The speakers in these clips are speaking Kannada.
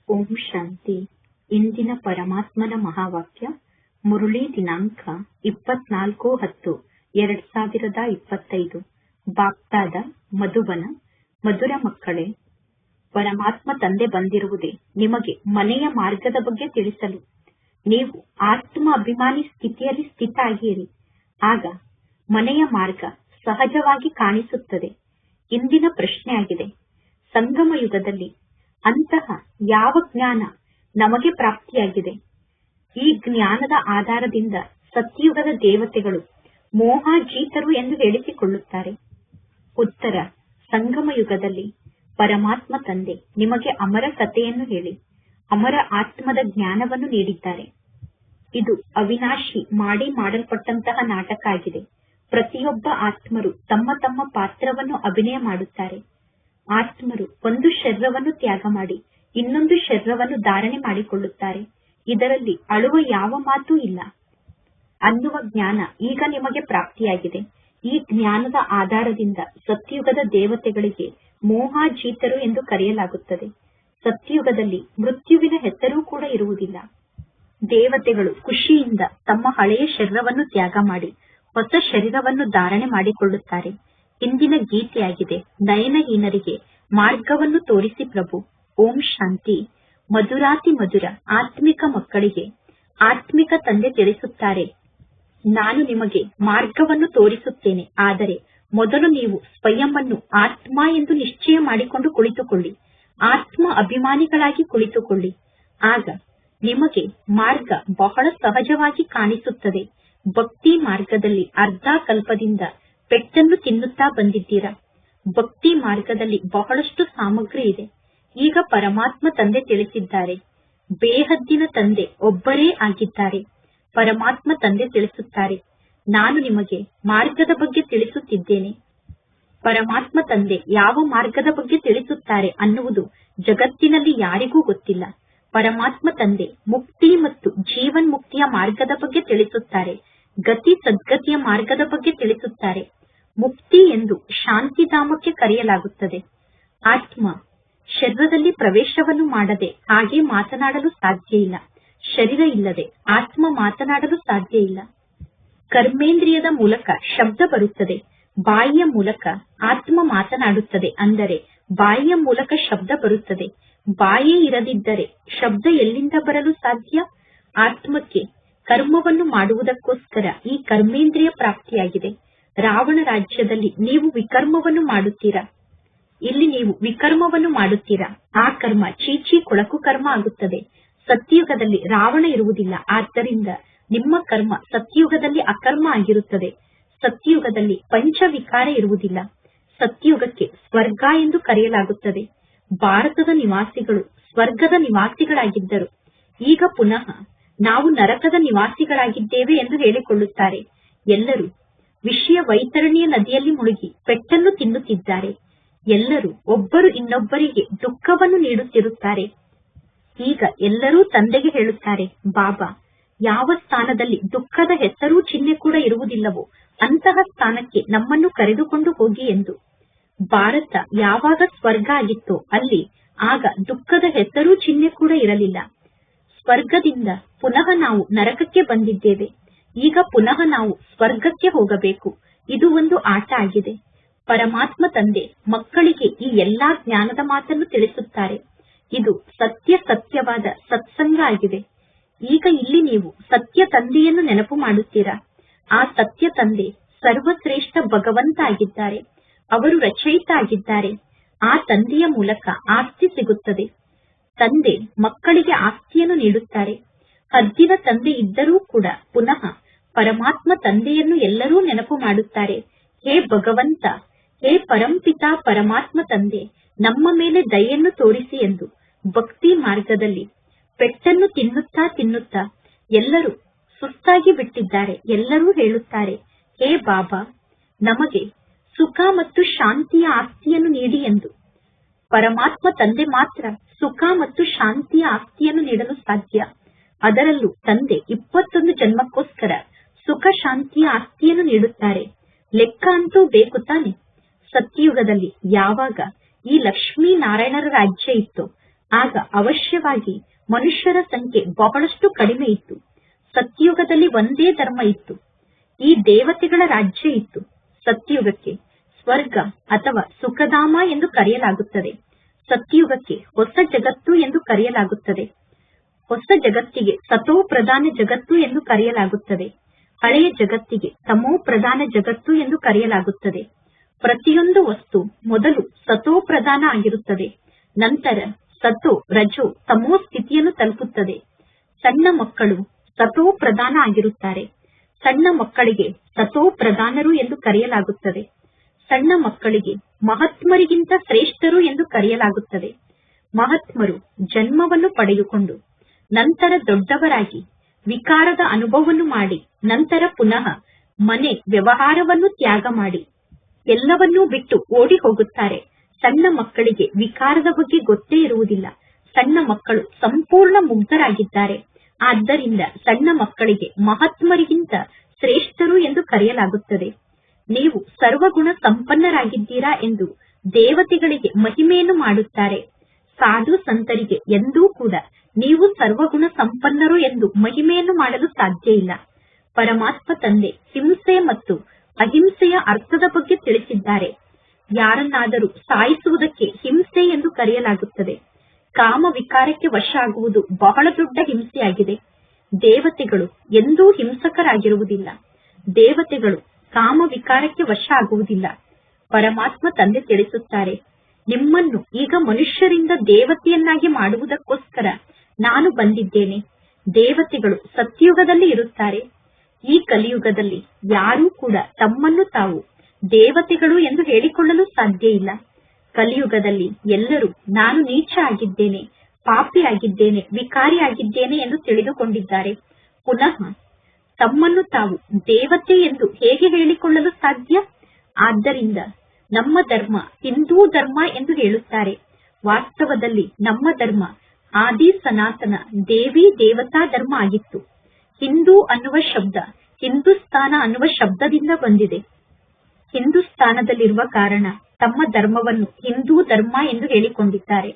ಓಂ ಶಾಂತಿ. ಇಂದಿನ ಪರಮಾತ್ಮನ ಮಹಾವಾಕ್ಯ ಮುರುಳಿ ದಿನಾಂಕ 24/10/2025. ಬಾಪ್ತಾದ ಮಧುಬನ. ಮಧುರ ಮಕ್ಕಳೇ, ಪರಮಾತ್ಮ ತಂದೆ ಬಂದಿರುವುದೇ ನಿಮಗೆ ಮನೆಯ ಮಾರ್ಗದ ಬಗ್ಗೆ ತಿಳಿಸಲು. ನೀವು ಆತ್ಮ ಅಭಿಮಾನಿ ಸ್ಥಿತಿಯಲ್ಲಿ ಸ್ಥಿತ ಆಗಿರಿ. ಆಗ ಮನೆಯ ಮಾರ್ಗ ಸಹಜವಾಗಿ ಕಾಣಿಸುತ್ತದೆ. ಇಂದಿನ ಪ್ರಶ್ನೆಯಾಗಿದೆ, ಸಂಗಮ ಯುಗದಲ್ಲಿ ಅಂತಹ ಯಾವ ಜ್ಞಾನ ನಮಗೆ ಪ್ರಾಪ್ತಿಯಾಗಿದೆ? ಈ ಜ್ಞಾನದ ಆಧಾರದಿಂದ ಸತ್ಯಯುಗದ ದೇವತೆಗಳು ಮೋಹಾಜೀತರು ಎಂದು ಹೇಳಿಸಿಕೊಳ್ಳುತ್ತಾರೆ. ಉತ್ತರ: ಸಂಗಮ ಯುಗದಲ್ಲಿ ಪರಮಾತ್ಮ ತಂದೆ ನಿಮಗೆ ಅಮರ ಕಥೆಯನ್ನು ಹೇಳಿ ಅಮರ ಆತ್ಮದ ಜ್ಞಾನವನ್ನು ನೀಡಿದ್ದಾರೆ. ಇದು ಅವಿನಾಶಿ ಮಾಡಲ್ಪಟ್ಟಂತಹ ನಾಟಕ ಆಗಿದೆ. ಪ್ರತಿಯೊಬ್ಬ ಆತ್ಮರು ತಮ್ಮ ತಮ್ಮ ಪಾತ್ರವನ್ನು ಅಭಿನಯ ಮಾಡುತ್ತಾರೆ. ಆತ್ಮರು ಒಂದು ಶರೀರವನ್ನು ತ್ಯಾಗ ಮಾಡಿ ಇನ್ನೊಂದು ಶರೀರವನ್ನು ಧಾರಣೆ ಮಾಡಿಕೊಳ್ಳುತ್ತಾರೆ. ಇದರಲ್ಲಿ ಅಳುವ ಯಾವ ಮಾತೂ ಇಲ್ಲ ಅನ್ನುವ ಜ್ಞಾನ ಈಗ ನಿಮಗೆ ಪ್ರಾಪ್ತಿಯಾಗಿದೆ. ಈ ಜ್ಞಾನದ ಆಧಾರದಿಂದ ಸತ್ಯಯುಗದ ದೇವತೆಗಳಿಗೆ ಮೋಹಾಜೀತರು ಎಂದು ಕರೆಯಲಾಗುತ್ತದೆ. ಸತ್ಯಯುಗದಲ್ಲಿ ಮೃತ್ಯುವಿನ ಹೆಸರೂ ಕೂಡ ಇರುವುದಿಲ್ಲ. ದೇವತೆಗಳು ಖುಷಿಯಿಂದ ತಮ್ಮ ಹಳೆಯ ಶರೀರವನ್ನು ತ್ಯಾಗ ಮಾಡಿ ಹೊಸ ಶರೀರವನ್ನು ಧಾರಣೆ ಮಾಡಿಕೊಳ್ಳುತ್ತಾರೆ. ಇಂದಿನ ಗೀತೆಯಾಗಿದೆ, ನಯನಹೀನರಿಗೆ ಮಾರ್ಗವನ್ನು ತೋರಿಸಿ ಪ್ರಭು. ಓಂ ಶಾಂತಿ. ಮಧುರಾತಿ ಮಧುರ ಆತ್ಮಿಕ ಮಕ್ಕಳಿಗೆ ಆತ್ಮಿಕ ತಂದೆ ತಿಳಿಸುತ್ತಾರೆ, ನಾನು ನಿಮಗೆ ಮಾರ್ಗವನ್ನು ತೋರಿಸುತ್ತೇನೆ. ಆದರೆ ಮೊದಲು ನೀವು ಸ್ವಯಂವನ್ನು ಆತ್ಮ ಎಂದು ನಿಶ್ಚಯ ಮಾಡಿಕೊಂಡು ಕುಳಿತುಕೊಳ್ಳಿ. ಆತ್ಮ ಅಭಿಮಾನಿಗಳಾಗಿ ಕುಳಿತುಕೊಳ್ಳಿ. ಆಗ ನಿಮಗೆ ಮಾರ್ಗ ಬಹಳ ಸಹಜವಾಗಿ ಕಾಣಿಸುತ್ತದೆ. ಭಕ್ತಿ ಮಾರ್ಗದಲ್ಲಿ ಅರ್ಧ ಕಲ್ಪದಿಂದ ಪೆಟ್ಟನ್ನು ತಿನ್ನುತ್ತಾ ಬಂದಿದ್ದೀರಾ. ಭಕ್ತಿ ಮಾರ್ಗದಲ್ಲಿ ಬಹಳಷ್ಟು ಸಾಮಗ್ರಿ ಇದೆ. ಈಗ ಪರಮಾತ್ಮ ತಂದೆ ತಿಳಿಸಿದ್ದಾರೆ, ಬೇಹದ್ದಿನ ತಂದೆ ಒಬ್ಬರೇ ಆಗಿದ್ದಾರೆ. ಪರಮಾತ್ಮ ತಂದೆ ತಿಳಿಸುತ್ತಾರೆ, ನಾನು ನಿಮಗೆ ಮಾರ್ಗದ ಬಗ್ಗೆ ತಿಳಿಸುತ್ತಿದ್ದೇನೆ. ಪರಮಾತ್ಮ ತಂದೆ ಯಾವ ಮಾರ್ಗದ ಬಗ್ಗೆ ತಿಳಿಸುತ್ತಾರೆ ಅನ್ನುವುದು ಜಗತ್ತಿನಲ್ಲಿ ಯಾರಿಗೂ ಗೊತ್ತಿಲ್ಲ. ಪರಮಾತ್ಮ ತಂದೆ ಮುಕ್ತಿ ಮತ್ತು ಜೀವನ್ ಮುಕ್ತಿಯ ಮಾರ್ಗದ ಬಗ್ಗೆ ತಿಳಿಸುತ್ತಾರೆ. ಗತಿ ಸದ್ಗತಿಯ ಮಾರ್ಗದ ಬಗ್ಗೆ ತಿಳಿಸುತ್ತಾರೆ. ಮುಕ್ತಿ ಎಂದು ಶಾಂತಿಧಾಮಕ್ಕೆ ಕರೆಯಲಾಗುತ್ತದೆ. ಆತ್ಮ ಶರೀರದಲ್ಲಿ ಪ್ರವೇಶವನ್ನು ಮಾಡದೆ ಹಾಗೆ ಮಾತನಾಡಲು ಸಾಧ್ಯ ಇಲ್ಲ. ಶರೀರ ಇಲ್ಲದೆ ಆತ್ಮ ಮಾತನಾಡಲು ಸಾಧ್ಯ ಇಲ್ಲ. ಕರ್ಮೇಂದ್ರಿಯದ ಮೂಲಕ ಶಬ್ದ ಬರುತ್ತದೆ, ಬಾಯಿಯ ಮೂಲಕ ಆತ್ಮ ಮಾತನಾಡುತ್ತದೆ. ಅಂದರೆ ಬಾಯಿಯ ಮೂಲಕ ಶಬ್ದ ಬರುತ್ತದೆ. ಬಾಯೇ ಇರದಿದ್ದರೆ ಶಬ್ದ ಎಲ್ಲಿಂದ ಬರಲು ಸಾಧ್ಯ? ಆತ್ಮಕ್ಕೆ ಕರ್ಮವನ್ನು ಮಾಡುವುದಕ್ಕೋಸ್ಕರ ಈ ಕರ್ಮೇಂದ್ರಿಯ ಪ್ರಾಪ್ತಿಯಾಗಿದೆ. ರಾವಣ ರಾಜ್ಯದಲ್ಲಿ ನೀವು ವಿಕರ್ಮವನ್ನು ಮಾಡುತ್ತೀರಾ. ಇಲ್ಲಿ ನೀವು ವಿಕರ್ಮವನ್ನು ಮಾಡುತ್ತೀರಾ. ಆ ಕರ್ಮ ಚೀಚಿ ಕೊಳಕು ಕರ್ಮ ಆಗುತ್ತದೆ. ಸತ್ಯಯುಗದಲ್ಲಿ ರಾವಣ ಇರುವುದಿಲ್ಲ. ಆದ್ದರಿಂದ ನಿಮ್ಮ ಕರ್ಮ ಸತ್ಯಯುಗದಲ್ಲಿ ಅಕರ್ಮ ಆಗಿರುತ್ತದೆ. ಸತ್ಯಯುಗದಲ್ಲಿ ಪಂಚವಿಕಾರ ಇರುವುದಿಲ್ಲ. ಸತ್ಯಯುಗಕ್ಕೆ ಸ್ವರ್ಗ ಎಂದು ಕರೆಯಲಾಗುತ್ತದೆ. ಭಾರತದ ನಿವಾಸಿಗಳು ಸ್ವರ್ಗದ ನಿವಾಸಿಗಳಾಗಿದ್ದರು. ಈಗ ಪುನಃ ನಾವು ನರಕದ ನಿವಾಸಿಗಳಾಗಿದ್ದೇವೆ ಎಂದು ಹೇಳಿಕೊಳ್ಳುತ್ತಾರೆ. ಎಲ್ಲರೂ ವಿಷಯ ವೈತರಣಿಯ ನದಿಯಲ್ಲಿ ಮುಳುಗಿ ಪೆಟ್ಟನ್ನು ತಿನ್ನುತ್ತಿದ್ದಾರೆ. ಎಲ್ಲರೂ ಒಬ್ಬರು ಇನ್ನೊಬ್ಬರಿಗೆ ದುಃಖವನ್ನು ನೀಡುತ್ತಿರುತ್ತಾರೆ. ಈಗ ಎಲ್ಲರೂ ತಂದೆಗೆ ಹೇಳುತ್ತಾರೆ, ಬಾಬಾ, ಯಾವ ಸ್ಥಾನದಲ್ಲಿ ದುಃಖದ ಹೆಸರೂ ಚಿಹ್ನೆ ಕೂಡ ಇರುವುದಿಲ್ಲವೋ ಅಂತಹ ಸ್ಥಾನಕ್ಕೆ ನಮ್ಮನ್ನು ಕರೆದುಕೊಂಡು ಹೋಗಿ ಎಂದು. ಭಾರತ ಯಾವಾಗ ಸ್ವರ್ಗ ಆಗಿತ್ತೋ ಅಲ್ಲಿ ಆಗ ದುಃಖದ ಹೆಸರೂ ಚಿಹ್ನೆ ಕೂಡ ಇರಲಿಲ್ಲ. ಸ್ವರ್ಗದಿಂದ ಪುನಃ ನಾವು ನರಕಕ್ಕೆ ಬಂದಿದ್ದೇವೆ. ಈಗ ಪುನಃ ನಾವು ಸ್ವರ್ಗಕ್ಕೆ ಹೋಗಬೇಕು. ಇದು ಒಂದು ಆಟ ಆಗಿದೆ. ಪರಮಾತ್ಮ ತಂದೆ ಮಕ್ಕಳಿಗೆ ಈ ಎಲ್ಲಾ ಜ್ಞಾನದ ಮಾತನ್ನು ತಿಳಿಸುತ್ತಾರೆ. ಇದು ಸತ್ಯವಾದ ಸತ್ಸಂಗ ಆಗಿದೆ. ಈಗ ಇಲ್ಲಿ ನೀವು ಸತ್ಯ ತಂದೆಯನ್ನು ನೆನಪು ಮಾಡುತ್ತೀರಾ. ಆ ಸತ್ಯ ತಂದೆ ಸರ್ವಶ್ರೇಷ್ಠ ಭಗವಂತ ಆಗಿದ್ದಾರೆ. ಅವರು ರಚಯಿತ ಆಗಿದ್ದಾರೆ. ಆ ತಂದೆಯ ಮೂಲಕ ಆಸ್ತಿ ಸಿಗುತ್ತದೆ. ತಂದೆ ಮಕ್ಕಳಿಗೆ ಆಸ್ತಿಯನ್ನು ನೀಡುತ್ತಾರೆ. ಹದ್ದಿನ ತಂದೆ ಇದ್ದರೂ ಕೂಡ ಪುನಃ ಪರಮಾತ್ಮ ತಂದೆಯನ್ನು ಎಲ್ಲರೂ ನೆನಪು ಮಾಡುತ್ತಾರೆ. ಹೇ ಭಗವಂತ, ಹೇ ಪರಂಪಿತಾ ಪರಮಾತ್ಮ ತಂದೆ, ನಮ್ಮ ಮೇಲೆ ದಯೆಯನ್ನು ತೋರಿಸಿ ಎಂದು. ಭಕ್ತಿ ಮಾರ್ಗದಲ್ಲಿ ಪೆಟ್ಟನ್ನು ತಿನ್ನುತ್ತಾ ಎಲ್ಲರೂ ಸುಸ್ತಾಗಿ ಬಿಟ್ಟಿದ್ದಾರೆ. ಎಲ್ಲರೂ ಹೇಳುತ್ತಾರೆ, ಹೇ ಬಾಬಾ, ನಮಗೆ ಸುಖ ಮತ್ತು ಶಾಂತಿಯ ಆಸ್ತಿಯನ್ನು ನೀಡಿ ಎಂದು. ಪರಮಾತ್ಮ ತಂದೆ ಮಾತ್ರ ಸುಖ ಮತ್ತು ಶಾಂತಿಯ ಆಸ್ತಿಯನ್ನು ನೀಡಲು ಸಾಧ್ಯ. ಅದರಲ್ಲೂ ತಂದೆ 21 ಜನ್ಮಕ್ಕೋಸ್ಕರ ಸುಖ ಶಾಂತಿಯ ಆಸ್ತಿಯನ್ನು ನೀಡುತ್ತಾರೆ. ಲೆಕ್ಕ ಅಂತೂ ಬೇಕು ತಾನೆ. ಸತ್ಯಯುಗದಲ್ಲಿ ಯಾವಾಗ ಈ ಲಕ್ಷ್ಮೀ ನಾರಾಯಣರ ರಾಜ್ಯ ಇತ್ತೋ ಆಗ ಅವಶ್ಯವಾಗಿ ಮನುಷ್ಯರ ಸಂಖ್ಯೆ ಬಹಳಷ್ಟು ಕಡಿಮೆ ಇತ್ತು. ಸತ್ಯುಗದಲ್ಲಿ ಒಂದೇ ಧರ್ಮ ಇತ್ತು. ಈ ದೇವತೆಗಳ ರಾಜ್ಯ ಇತ್ತು. ಸತ್ಯುಗಕ್ಕೆ ಸ್ವರ್ಗ ಅಥವಾ ಸುಖಧಾಮ ಎಂದು ಕರೆಯಲಾಗುತ್ತದೆ. ಸತ್ಯುಗಕ್ಕೆ ಹೊಸ ಜಗತ್ತು ಎಂದು ಕರೆಯಲಾಗುತ್ತದೆ. ಹೊಸ ಜಗತ್ತಿಗೆ ಸತೋ ಪ್ರಧಾನ ಜಗತ್ತು ಎಂದು ಕರೆಯಲಾಗುತ್ತದೆ. ಹಳೆಯ ಜಗತ್ತಿಗೆ ತಮೋ ಪ್ರಧಾನ ಜಗತ್ತು ಎಂದು ಕರೆಯಲಾಗುತ್ತದೆ. ಪ್ರತಿಯೊಂದು ವಸ್ತು ಮೊದಲು ಸತೋ ಪ್ರಧಾನ ಆಗಿರುತ್ತದೆ. ನಂತರ ಸತೋ ರಜೋ ತಮೋ ಸ್ಥಿತಿಯನ್ನು ತಲುಪುತ್ತದೆ. ಸಣ್ಣ ಮಕ್ಕಳು ಸತೋ ಪ್ರಧಾನ ಆಗಿರುತ್ತಾರೆ. ಸಣ್ಣ ಮಕ್ಕಳಿಗೆ ಸತೋ ಪ್ರಧಾನರು ಎಂದು ಕರೆಯಲಾಗುತ್ತದೆ. ಸಣ್ಣ ಮಕ್ಕಳಿಗೆ ಮಹಾತ್ಮರಿಗಿಂತ ಶ್ರೇಷ್ಠರು ಎಂದು ಕರೆಯಲಾಗುತ್ತದೆ. ಮಹಾತ್ಮರು ಜನ್ಮವನ್ನು ಪಡೆದುಕೊಂಡು ನಂತರ ದೊಡ್ಡವರಾಗಿ ವಿಕಾರದ ಅನುಭವವನ್ನು ಮಾಡಿ ನಂತರ ಪುನಃ ಮನೆ ವ್ಯವಹಾರವನ್ನು ತ್ಯಾಗ ಮಾಡಿ ಎಲ್ಲವನ್ನೂ ಬಿಟ್ಟು ಓಡಿ ಹೋಗುತ್ತಾರೆ. ಸಣ್ಣ ಮಕ್ಕಳಿಗೆ ವಿಕಾರದ ಬಗ್ಗೆ ಗೊತ್ತೇ ಇರುವುದಿಲ್ಲ. ಸಣ್ಣ ಮಕ್ಕಳು ಸಂಪೂರ್ಣ ಮುಗ್ಧರಾಗಿದ್ದಾರೆ. ಆದ್ದರಿಂದ ಸಣ್ಣ ಮಕ್ಕಳಿಗೆ ಮಹಾತ್ಮರಿಗಿಂತ ಶ್ರೇಷ್ಠರು ಎಂದು ಕರೆಯಲಾಗುತ್ತದೆ. ನೀವು ಸರ್ವಗುಣ ಸಂಪನ್ನರಾಗಿದ್ದೀರಾ ಎಂದು ದೇವತೆಗಳಿಗೆ ಮಹಿಮೆಯನ್ನು ಮಾಡುತ್ತಾರೆ. ಸಾಧು ಸಂತರಿಗೆ ಎಂದೂ ಕೂಡ ನೀವು ಸರ್ವಗುಣ ಸಂಪನ್ನರು ಎಂದು ಮಹಿಮೆಯನ್ನು ಮಾಡಲು ಸಾಧ್ಯ ಇಲ್ಲ. ಪರಮಾತ್ಮ ತಂದೆ ಹಿಂಸೆ ಮತ್ತು ಅಹಿಂಸೆಯ ಅರ್ಥದ ಬಗ್ಗೆ ತಿಳಿಸಿದ್ದಾರೆ. ಯಾರನ್ನಾದರೂ ಸಾಯಿಸುವುದಕ್ಕೆ ಹಿಂಸೆ ಎಂದು ಕರೆಯಲಾಗುತ್ತದೆ. ಕಾಮ ವಿಕಾರಕ್ಕೆ ವಶ ಆಗುವುದು ಬಹಳ ದೊಡ್ಡ ಹಿಂಸೆಯಾಗಿದೆ. ದೇವತೆಗಳು ಎಂದೂ ಹಿಂಸಕರಾಗಿರುವುದಿಲ್ಲ. ದೇವತೆಗಳು ಕಾಮ ವಿಕಾರಕ್ಕೆ ವಶ ಆಗುವುದಿಲ್ಲ. ಪರಮಾತ್ಮ ತಂದೆ ತಿಳಿಸುತ್ತಾರೆ, ನಿಮ್ಮನ್ನು ಈಗ ಮನುಷ್ಯರಿಂದ ದೇವತೆಯನ್ನಾಗಿ ಮಾಡುವುದಕ್ಕೋಸ್ಕರ ನಾನು ಬಂದಿದ್ದೇನೆ. ದೇವತೆಗಳು ಸತ್ಯುಗದಲ್ಲಿ ಇರುತ್ತಾರೆ. ಈ ಕಲಿಯುಗದಲ್ಲಿ ಯಾರೂ ಕೂಡ ತಮ್ಮನ್ನು ತಾವು ದೇವತೆಗಳು ಎಂದು ಹೇಳಿಕೊಳ್ಳಲು ಸಾಧ್ಯ ಇಲ್ಲ. ಕಲಿಯುಗದಲ್ಲಿ ಎಲ್ಲರೂ ನಾನು ನೀಚ ಆಗಿದ್ದೇನೆ, ಪಾಪಿ ಆಗಿದ್ದೇನೆ, ವಿಕಾರಿ ಆಗಿದ್ದೇನೆ ಎಂದು ತಿಳಿದುಕೊಂಡಿದ್ದಾರೆ. ಪುನಃ ತಮ್ಮನ್ನು ತಾವು ದೇವತೆ ಎಂದು ಹೇಗೆ ಹೇಳಿಕೊಳ್ಳಲು ಸಾಧ್ಯ? ಆದ್ದರಿಂದ ನಮ್ಮ ಧರ್ಮ ಹಿಂದೂ ಧರ್ಮ ಎಂದು ಹೇಳುತ್ತಾರೆ. ವಾಸ್ತವದಲ್ಲಿ ನಮ್ಮ ಧರ್ಮ ಆದಿ ಸನಾತನ ದೇವಿ ದೇವತಾ ಧರ್ಮ ಆಗಿತ್ತು. ಹಿಂದೂ ಅನ್ನುವ ಶಬ್ದ ಹಿಂದೂಸ್ತಾನ ಅನ್ನುವ ಶಬ್ದದಿಂದ ಬಂದಿದೆ. ಹಿಂದೂಸ್ತಾನದಲ್ಲಿರುವ ಕಾರಣ ತಮ್ಮ ಧರ್ಮವನ್ನು ಹಿಂದೂ ಧರ್ಮ ಎಂದು ಹೇಳಿಕೊಂಡಿದ್ದಾರೆ.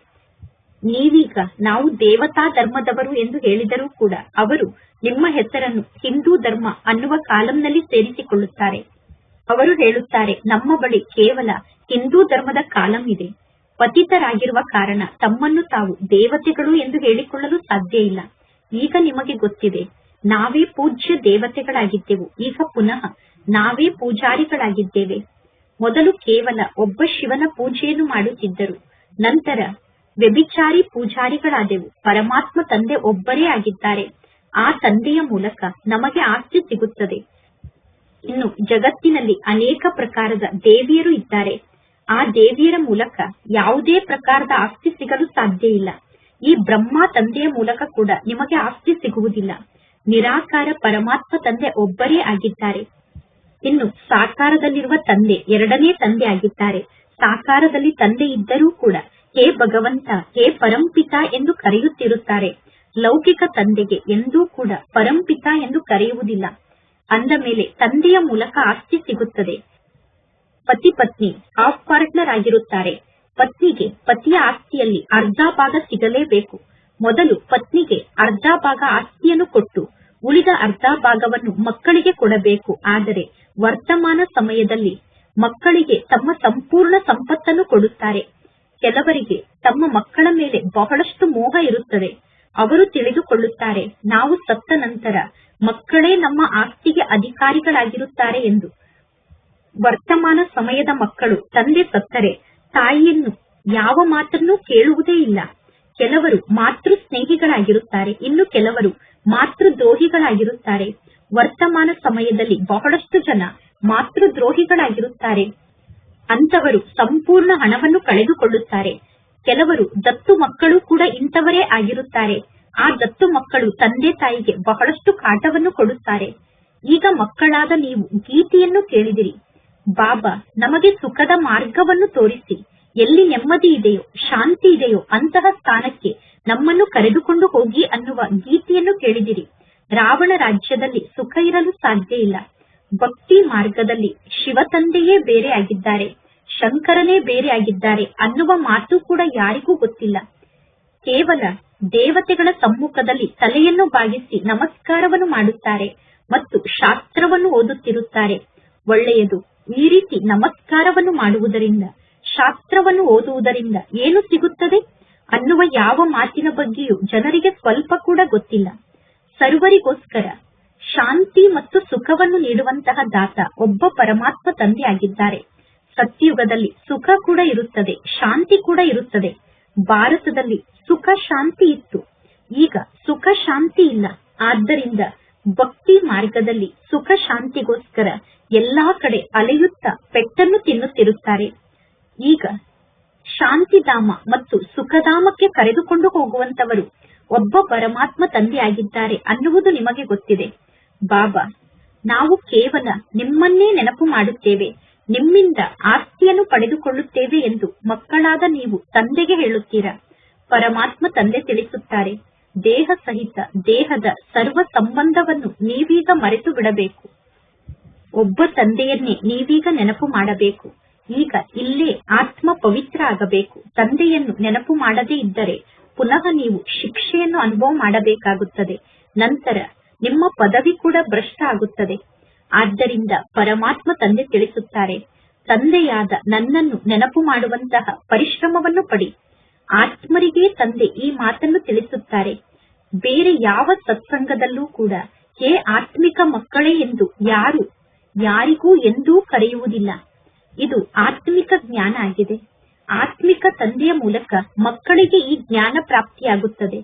ನೀವೀಗ ನಾವು ದೇವತಾ ಧರ್ಮದವರು ಎಂದು ಹೇಳಿದರೂ ಕೂಡ ಅವರು ನಿಮ್ಮ ಹೆಸರನ್ನು ಹಿಂದೂ ಧರ್ಮ ಅನ್ನುವ ಕಾಲಂನಲ್ಲಿ ಸೇರಿಸಿಕೊಳ್ಳುತ್ತಾರೆ. ಅವರು ಹೇಳುತ್ತಾರೆ, ನಮ್ಮ ಬಳಿ ಕೇವಲ ಹಿಂದೂ ಧರ್ಮದ ಕಾಲಂ ಇದೆ. ಪತಿತರಾಗಿರುವ ಕಾರಣ ತಮ್ಮನ್ನು ತಾವು ದೇವತೆಗಳು ಎಂದು ಹೇಳಿಕೊಳ್ಳಲು ಸಾಧ್ಯ ಇಲ್ಲ. ಈಗ ನಿಮಗೆ ಗೊತ್ತಿದೆ, ನಾವೇ ಪೂಜ್ಯ ದೇವತೆಗಳಾಗಿದ್ದೆವು. ಈಗ ಪುನಃ ನಾವೇ ಪೂಜಾರಿಗಳಾಗಿದ್ದೇವೆ. ಮೊದಲು ಕೇವಲ ಒಬ್ಬ ಶಿವನ ಪೂಜೆಯನ್ನು ಮಾಡುತ್ತಿದ್ದರು. ನಂತರ ವ್ಯಭಿಚಾರಿ ಪೂಜಾರಿಗಳಾದೆವು. ಪರಮಾತ್ಮ ತಂದೆ ಒಬ್ಬರೇ ಆಗಿದ್ದಾರೆ. ಆ ತಂದೆಯ ಮೂಲಕ ನಮಗೆ ಆಸ್ತಿ ಸಿಗುತ್ತದೆ. ಇನ್ನು ಜಗತ್ತಿನಲ್ಲಿ ಅನೇಕ ಪ್ರಕಾರದ ದೇವಿಯರು ಇದ್ದಾರೆ. ಆ ದೇವಿಯರ ಮೂಲಕ ಯಾವುದೇ ಪ್ರಕಾರದ ಆಸ್ತಿ ಸಿಗಲು ಸಾಧ್ಯ ಇಲ್ಲ. ಈ ಬ್ರಹ್ಮ ತಂದೆಯ ಮೂಲಕ ಕೂಡ ನಿಮಗೆ ಆಸ್ತಿ ಸಿಗುವುದಿಲ್ಲ. ನಿರಾಕಾರ ಪರಮಾತ್ಮ ತಂದೆ ಒಬ್ಬರೇ ಆಗಿದ್ದಾರೆ. ಇನ್ನು ಸಾಕಾರದಲ್ಲಿರುವ ತಂದೆ ಎರಡನೇ ತಂದೆ ಆಗಿದ್ದಾರೆ. ಸಾಕಾರದಲ್ಲಿ ತಂದೆ ಇದ್ದರೂ ಕೂಡ ಹೇ ಭಗವಂತ, ಹೇ ಪರಂಪಿತ ಎಂದು ಕರೆಯುತ್ತಿರುತ್ತಾರೆ. ಲೌಕಿಕ ತಂದೆಗೆ ಎಂದೂ ಕೂಡ ಪರಂಪಿತ ಎಂದು ಕರೆಯುವುದಿಲ್ಲ. ಅಂದ ಮೇಲೆ ತಂದೆಯ ಮೂಲಕ ಆಸ್ತಿ ಸಿಗುತ್ತದೆ. ಪತಿ ಪತ್ನಿ ಹಾಫ್ ಪಾರ್ಟ್ನರ್ ಆಗಿರುತ್ತಾರೆ. ಪತ್ನಿಗೆ ಪತಿಯ ಆಸ್ತಿಯಲ್ಲಿ ಅರ್ಧ ಭಾಗ ಸಿಗಲೇಬೇಕು. ಮೊದಲು ಪತ್ನಿಗೆ ಅರ್ಧ ಭಾಗ ಆಸ್ತಿಯನ್ನು ಕೊಟ್ಟು ಉಳಿದ ಅರ್ಧ ಭಾಗವನ್ನು ಮಕ್ಕಳಿಗೆ ಕೊಡಬೇಕು. ಆದರೆ ವರ್ತಮಾನ ಸಮಯದಲ್ಲಿ ಮಕ್ಕಳಿಗೆ ತಮ್ಮ ಸಂಪೂರ್ಣ ಸಂಪತ್ತನ್ನು ಕೊಡುತ್ತಾರೆ. ಕೆಲವರಿಗೆ ತಮ್ಮ ಮಕ್ಕಳ ಮೇಲೆ ಬಹಳಷ್ಟು ಮೋಹ ಇರುತ್ತದೆ. ಅವರು ತಿಳಿದುಕೊಳ್ಳುತ್ತಾರೆ, ನಾವು ಸತ್ತ ನಂತರ ಮಕ್ಕಳೇ ನಮ್ಮ ಆಸ್ತಿಗೆ ಅಧಿಕಾರಿಗಳಾಗಿರುತ್ತಾರೆ ಎಂದು. ವರ್ತಮಾನ ಸಮಯದ ಮಕ್ಕಳು ತಂದೆ ಸತ್ತರೆ ತಾಯಿಯನ್ನು ಯಾವ ಮಾತನ್ನೂ ಕೇಳುವುದೇ ಇಲ್ಲ. ಕೆಲವರು ಮಾತೃ ಸ್ನೇಹಿಗಳಾಗಿರುತ್ತಾರೆ, ಇನ್ನು ಕೆಲವರು ಮಾತೃದ್ರೋಹಿಗಳಾಗಿರುತ್ತಾರೆ. ವರ್ತಮಾನ ಸಮಯದಲ್ಲಿ ಬಹಳಷ್ಟು ಜನ ಮಾತೃದ್ರೋಹಿಗಳಾಗಿರುತ್ತಾರೆ. ಅಂತವರು ಸಂಪೂರ್ಣ ಹಣವನ್ನು ಕಳೆದುಕೊಳ್ಳುತ್ತಾರೆ. ಕೆಲವರು ದತ್ತು ಮಕ್ಕಳು ಕೂಡ ಇಂಥವರೇ ಆಗಿರುತ್ತಾರೆ. ಆ ದತ್ತು ಮಕ್ಕಳು ತಂದೆ ತಾಯಿಗೆ ಬಹಳಷ್ಟು ಕಾಟವನ್ನು ಕೊಡುತ್ತಾರೆ. ಈಗ ಮಕ್ಕಳಾದ ನೀವು ಗೀತೆಯನ್ನು ಕೇಳಿದಿರಿ. ಬಾಬಾ ನಮಗೆ ಸುಖದ ಮಾರ್ಗವನ್ನು ತೋರಿಸಿ, ಎಲ್ಲಿ ನೆಮ್ಮದಿ ಇದೆಯೋ ಶಾಂತಿ ಇದೆಯೋ ಅಂತಹ ಸ್ಥಾನಕ್ಕೆ ನಮ್ಮನ್ನು ಕರೆದುಕೊಂಡು ಹೋಗಿ ಅನ್ನುವ ಗೀತೆಯನ್ನು ಕೇಳಿದಿರಿ. ರಾವಣ ರಾಜ್ಯದಲ್ಲಿ ಸುಖ ಇರಲು ಸಾಧ್ಯ ಇಲ್ಲ. ಭಕ್ತಿ ಮಾರ್ಗದಲ್ಲಿ ಶಿವ ತಂದೆಯೇ ಬೇರೆ ಆಗಿದ್ದಾರೆ, ಶಂಕರನೇ ಬೇರೆ ಆಗಿದ್ದಾರೆ ಅನ್ನುವ ಮಾತು ಕೂಡ ಯಾರಿಗೂ ಗೊತ್ತಿಲ್ಲ. ಕೇವಲ ದೇವತೆಗಳ ಸಮ್ಮುಖದಲ್ಲಿ ತಲೆಯನ್ನು ಬಾಗಿಸಿ ನಮಸ್ಕಾರವನ್ನು ಮಾಡುತ್ತಾರೆ ಮತ್ತು ಶಾಸ್ತ್ರವನ್ನು ಓದುತ್ತಿರುತ್ತಾರೆ. ಒಳ್ಳೆಯದು. ಈ ರೀತಿ ನಮಸ್ಕಾರವನ್ನು ಮಾಡುವುದರಿಂದ, ಶಾಸ್ತ್ರವನ್ನು ಓದುವುದರಿಂದ ಏನು ಸಿಗುತ್ತದೆ ಅನ್ನುವ ಯಾವ ಮಾತಿನ ಬಗ್ಗೆಯೂ ಜನರಿಗೆ ಸ್ವಲ್ಪ ಕೂಡ ಗೊತ್ತಿಲ್ಲ. ಸರ್ವರಿಗೋಸ್ಕರ ಶಾಂತಿ ಮತ್ತು ಸುಖವನ್ನು ನೀಡುವಂತಹ ದಾತ ಒಬ್ಬ ಪರಮಾತ್ಮ ತಂದೆಯಾಗಿದ್ದಾರೆ. ಸತ್ಯಯುಗದಲ್ಲಿ ಸುಖ ಕೂಡ ಇರುತ್ತದೆ, ಶಾಂತಿ ಕೂಡ ಇರುತ್ತದೆ. ಭಾರತದಲ್ಲಿ ಸುಖ ಶಾಂತಿ ಇತ್ತು, ಈಗ ಸುಖ ಶಾಂತಿ ಇಲ್ಲ. ಆದ್ದರಿಂದ ಭಕ್ತಿ ಮಾರ್ಗದಲ್ಲಿ ಸುಖ ಶಾಂತಿಗೋಸ್ಕರ ಎಲ್ಲಾ ಕಡೆ ಅಲೆಯುತ್ತಾ ಪೆಟ್ಟನ್ನು ತಿನ್ನುತ್ತಿರುತ್ತಾರೆ. ಈಗ ಶಾಂತಿಧಾಮ ಮತ್ತು ಸುಖಧಾಮಕ್ಕೆ ಕರೆದುಕೊಂಡು ಹೋಗುವಂತವರು ಒಬ್ಬ ಪರಮಾತ್ಮ ತಂದೆಯಾಗಿದ್ದಾರೆ ಅನ್ನುವುದು ನಿಮಗೆ ಗೊತ್ತಿದೆ. ಬಾಬಾ, ನಾವು ಕೇವಲ ನಿಮ್ಮನ್ನೇ ನೆನಪು ಮಾಡುತ್ತೇವೆ, ನಿಮ್ಮಿಂದ ಆಸ್ತಿಯನ್ನು ಪಡೆದುಕೊಳ್ಳುತ್ತೇವೆ ಎಂದು ಮಕ್ಕಳಾದ ನೀವು ತಂದೆಗೆ ಹೇಳುತ್ತೀರಾ. ಪರಮಾತ್ಮ ತಂದೆ ತಿಳಿಸುತ್ತಾರೆ, ದೇಹ ಸಹಿತ ದೇಹದ ಸರ್ವ ಸಂಬಂಧವನ್ನು ನೀವೀಗ ಮರೆತು ಬಿಡಬೇಕು. ಒಬ್ಬ ತಂದೆಯನ್ನೇ ನೀವೀಗ ನೆನಪು ಮಾಡಬೇಕು. ಈಗ ಇಲ್ಲೇ ಆತ್ಮ ಪವಿತ್ರ ಆಗಬೇಕು. ತಂದೆಯನ್ನು ನೆನಪು ಮಾಡದೇ ಇದ್ದರೆ ಪುನಃ ನೀವು ಶಿಕ್ಷೆಯನ್ನು ಅನುಭವ ಮಾಡಬೇಕಾಗುತ್ತದೆ. ನಂತರ ನಿಮ್ಮ ಪದವಿ ಕೂಡ ಭ್ರಷ್ಟ ಆಗುತ್ತದೆ. ಆದ್ದರಿಂದ ಪರಮಾತ್ಮ ತಂದೆ ತಿಳಿಸುತ್ತಾರೆ, ತಂದೆಯಾದ ನನ್ನನ್ನು ನೆನಪು ಮಾಡುವಂತಹ ಪರಿಶ್ರಮವನ್ನು ಪಡಿ. ಆತ್ಮರಿಗೇ ತಂದೆ ಈ ಮಾತನ್ನು ತಿಳಿಸುತ್ತಾರೆ. ಬೇರೆ ಯಾವ ಸತ್ಸಂಗದಲ್ಲೂ ಕೂಡ ಹೇ ಆತ್ಮಿಕ ಮಕ್ಕಳೇ ಎಂದು ಯಾರಿಗೂ ಎಂದೂ ಕರೆಯುವುದಿಲ್ಲ. ಇದು ಆತ್ಮಿಕ ಜ್ಞಾನ ಆಗಿದೆ. ಆತ್ಮಿಕ ತಂದೆಯ ಮೂಲಕ ಮಕ್ಕಳಿಗೆ ಈ ಜ್ಞಾನ ಪ್ರಾಪ್ತಿಯಾಗುತ್ತದೆ.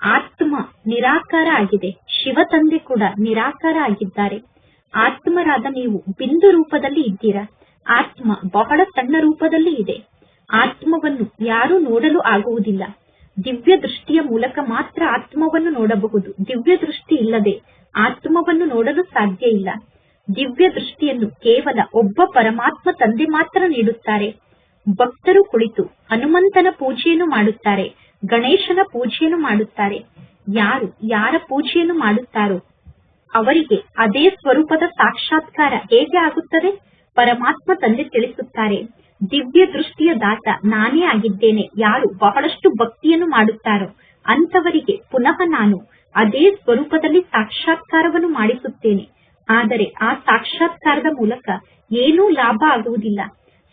ಆತ್ಮ ನಿರಾಕಾರ ಆಗಿದೆ, ಶಿವ ತಂದೆ ಕೂಡ ನಿರಾಕಾರ ಆಗಿದ್ದಾರೆ. ಆತ್ಮರಾದ ನೀವು ಬಿಂದು ರೂಪದಲ್ಲಿ ಇದ್ದೀರಾ. ಆತ್ಮ ಬಹಳ ಸಣ್ಣ ರೂಪದಲ್ಲಿ ಇದೆ. ಆತ್ಮವನ್ನು ಯಾರೂ ನೋಡಲು ಆಗುವುದಿಲ್ಲ. ದಿವ್ಯ ದೃಷ್ಟಿಯ ಮೂಲಕ ಮಾತ್ರ ಆತ್ಮವನ್ನು ನೋಡಬಹುದು. ದಿವ್ಯ ದೃಷ್ಟಿ ಇಲ್ಲದೆ ಆತ್ಮವನ್ನು ನೋಡಲು ಸಾಧ್ಯ ಇಲ್ಲ. ದಿವ್ಯ ದೃಷ್ಟಿಯನ್ನು ಕೇವಲ ಒಬ್ಬ ಪರಮಾತ್ಮ ತಂದೆ ಮಾತ್ರ ನೀಡುತ್ತಾರೆ. ಭಕ್ತರು ಕುಳಿತು ಹನುಮಂತನ ಪೂಜೆಯನ್ನು ಮಾಡುತ್ತಾರೆ, ಗಣೇಶನ ಪೂಜೆಯನ್ನು ಮಾಡುತ್ತಾರೆ. ಯಾರ ಪೂಜೆಯನ್ನು ಮಾಡುತ್ತಾರೋ ಅವರಿಗೆ ಅದೇ ಸ್ವರೂಪದ ಸಾಕ್ಷಾತ್ಕಾರ ಹೇಗೆ ಆಗುತ್ತದೆ? ಪರಮಾತ್ಮ ತಂದೆ ತಿಳಿಸುತ್ತಾರೆ, ದಿವ್ಯ ದೃಷ್ಟಿಯ ದಾತ ನಾನೇ ಆಗಿದ್ದೇನೆ. ಯಾರು ಬಹಳಷ್ಟು ಭಕ್ತಿಯನ್ನು ಮಾಡುತ್ತಾರೋ ಅಂತವರಿಗೆ ಪುನಃ ನಾನು ಅದೇ ಸ್ವರೂಪದಲ್ಲಿ ಸಾಕ್ಷಾತ್ಕಾರವನ್ನು ಮಾಡಿಸುತ್ತೇನೆ. ಆದರೆ ಆ ಸಾಕ್ಷಾತ್ಕಾರದ ಮೂಲಕ ಏನೂ ಲಾಭ ಆಗುವುದಿಲ್ಲ.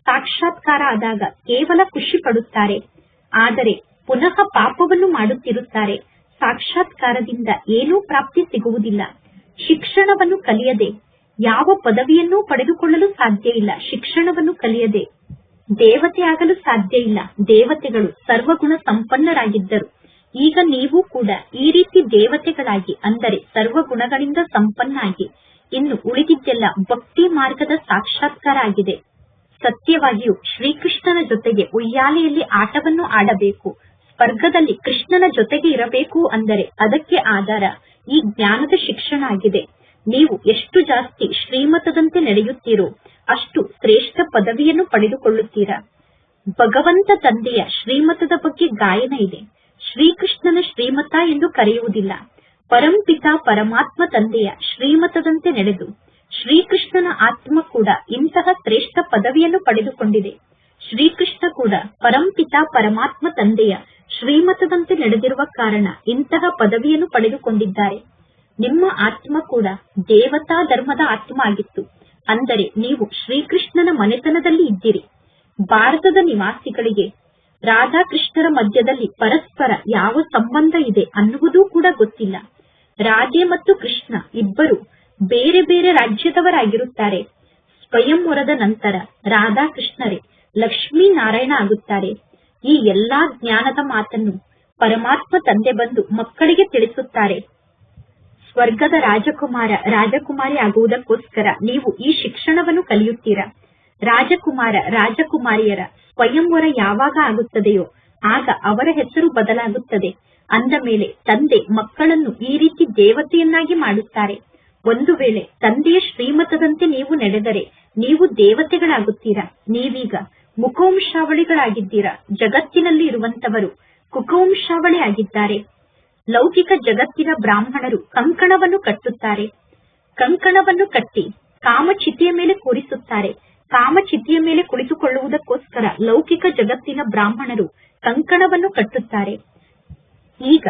ಸಾಕ್ಷಾತ್ಕಾರ ಆದಾಗ ಕೇವಲ ಖುಷಿ ಪಡುತ್ತಾರೆ, ಆದರೆ ಪುನಃ ಪಾಪವನ್ನು ಮಾಡುತ್ತಿರುತ್ತಾರೆ. ಸಾಕ್ಷಾತ್ಕಾರದಿಂದ ಏನೂ ಪ್ರಾಪ್ತಿ ಸಿಗುವುದಿಲ್ಲ. ಶಿಕ್ಷಣವನ್ನು ಕಲಿಯದೆ ಯಾವ ಪದವಿಯನ್ನೂ ಪಡೆದುಕೊಳ್ಳಲು ಸಾಧ್ಯ ಇಲ್ಲ. ಶಿಕ್ಷಣವನ್ನು ಕಲಿಯದೆ ದೇವತೆ ಆಗಲು ಸಾಧ್ಯ ಇಲ್ಲ. ದೇವತೆಗಳು ಸರ್ವಗುಣ ಸಂಪನ್ನರಾಗಿದ್ದರು. ಈಗ ನೀವು ಕೂಡ ಈ ರೀತಿ ದೇವತೆಗಳಾಗಿ, ಅಂದರೆ ಸರ್ವಗುಣಗಳಿಂದ ಸಂಪನ್ನಾಗಿ, ಇನ್ನು ಉಳಿದಿದ್ದೆಲ್ಲ ಭಕ್ತಿ ಮಾರ್ಗದ ಸಾಕ್ಷಾತ್ಕಾರ ಆಗಿದೆ. ಸತ್ಯವಾಗಿಯೂ ಶ್ರೀಕೃಷ್ಣನ ಜೊತೆಗೆ ಉಯ್ಯಾಲೆಯಲ್ಲಿ ಆಟವನ್ನು ಆಡಬೇಕು. ಸ್ವರ್ಗದಲ್ಲಿ ಕೃಷ್ಣನ ಜೊತೆಗೆ ಇರಬೇಕು ಅಂದರೆ ಅದಕ್ಕೆ ಆಧಾರ ಈ ಜ್ಞಾನದ ಶಿಕ್ಷಣ ಆಗಿದೆ. ನೀವು ಎಷ್ಟು ಜಾಸ್ತಿ ಶ್ರೀಮತದಂತೆ ನಡೆಯುತ್ತೀರೋ ಅಷ್ಟು ಶ್ರೇಷ್ಠ ಪದವಿಯನ್ನು ಪಡೆದುಕೊಳ್ಳುತ್ತೀರಾ. ಭಗವಂತ ತಂದೆಯ ಶ್ರೀಮತದ ಬಗ್ಗೆ ಗಾಯನ ಇದೆ. ಶ್ರೀಕೃಷ್ಣನ ಶ್ರೀಮತ ಎಂದು ಕರೆಯುವುದಿಲ್ಲ. ಪರಂಪಿತ ಪರಮಾತ್ಮ ತಂದೆಯ ಶ್ರೀಮತದಂತೆ ನಡೆದು ಶ್ರೀಕೃಷ್ಣನ ಆತ್ಮ ಕೂಡ ಇಂತಹ ಶ್ರೇಷ್ಠ ಪದವಿಯನ್ನು ಪಡೆದುಕೊಂಡಿದೆ. ಶ್ರೀಕೃಷ್ಣ ಕೂಡ ಪರಂಪಿತ ಪರಮಾತ್ಮ ತಂದೆಯ ಶ್ರೀಮತದಂತೆ ನಡೆದಿರುವ ಕಾರಣ ಇಂತಹ ಪದವಿಯನ್ನು ಪಡೆದುಕೊಂಡಿದ್ದಾರೆ. ನಿಮ್ಮ ಆತ್ಮ ಕೂಡ ದೇವತಾ ಧರ್ಮದ ಆತ್ಮ ಆಗಿತ್ತು, ಅಂದರೆ ನೀವು ಶ್ರೀಕೃಷ್ಣನ ಮನೆತನದಲ್ಲಿ ಇದ್ದೀರಿ. ಭಾರತದ ನಿವಾಸಿಗಳಿಗೆ ರಾಧಾಕೃಷ್ಣರ ಮಧ್ಯದಲ್ಲಿ ಪರಸ್ಪರ ಯಾವ ಸಂಬಂಧ ಇದೆ ಅನ್ನುವುದೂ ಕೂಡ ಗೊತ್ತಿಲ್ಲ. ರಾಧೆ ಮತ್ತು ಕೃಷ್ಣ ಇಬ್ಬರು ಬೇರೆ ಬೇರೆ ರಾಜ್ಯದವರಾಗಿರುತ್ತಾರೆ. ಸ್ವಯಂವರದ ನಂತರ ರಾಧಾಕೃಷ್ಣರೇ ಲಕ್ಷ್ಮೀನಾರಾಯಣ ಆಗುತ್ತಾರೆ. ಈ ಎಲ್ಲಾ ಜ್ಞಾನದ ಮಾತನ್ನು ಪರಮಾತ್ಮ ತಂದೆ ಬಂದು ಮಕ್ಕಳಿಗೆ ತಿಳಿಸುತ್ತಾರೆ. ಸ್ವರ್ಗದ ರಾಜಕುಮಾರಿ ಆಗುವುದಕ್ಕೋಸ್ಕರ ನೀವು ಈ ಶಿಕ್ಷಣವನ್ನು ಕಲಿಯುತ್ತೀರಾ. ರಾಜಕುಮಾರ ರಾಜಕುಮಾರಿಯರ ಸ್ವಯಂವರ ಯಾವಾಗ ಆಗುತ್ತದೆಯೋ ಆಗ ಅವರ ಹೆಸರು ಬದಲಾಗುತ್ತದೆ. ಅಂದ ಮೇಲೆ ತಂದೆ ಮಕ್ಕಳನ್ನು ಈ ರೀತಿ ದೇವತೆಯನ್ನಾಗಿ ಮಾಡುತ್ತಾರೆ. ಒಂದು ವೇಳೆ ತಂದೆಯ ಶ್ರೀಮತದಂತೆ ನೀವು ನಡೆದರೆ ನೀವು ದೇವತೆಗಳಾಗುತ್ತೀರಾ. ನೀವೀಗ ಮುಖವಂಶಾವಳಿಗಳಾಗಿದ್ದೀರಾ. ಜಗತ್ತಿನಲ್ಲಿ ಇರುವಂತವರು ಕುಕವಂಶಾವಳಿ ಆಗಿದ್ದಾರೆ. ಲೌಕಿಕ ಜಗತ್ತಿನ ಬ್ರಾಹ್ಮಣರು ಕಂಕಣವನ್ನು ಕಟ್ಟುತ್ತಾರೆ. ಕಂಕಣವನ್ನು ಕಟ್ಟಿ ಕಾಮಚಿತೆಯ ಮೇಲೆ ಕೂರಿಸುತ್ತಾರೆ. ಕಾಮಚಿತೆಯ ಮೇಲೆ ಕುಳಿತುಕೊಳ್ಳುವುದಕ್ಕೋಸ್ಕರ ಲೌಕಿಕ ಜಗತ್ತಿನ ಬ್ರಾಹ್ಮಣರು ಕಂಕಣವನ್ನು ಕಟ್ಟುತ್ತಾರೆ. ಈಗ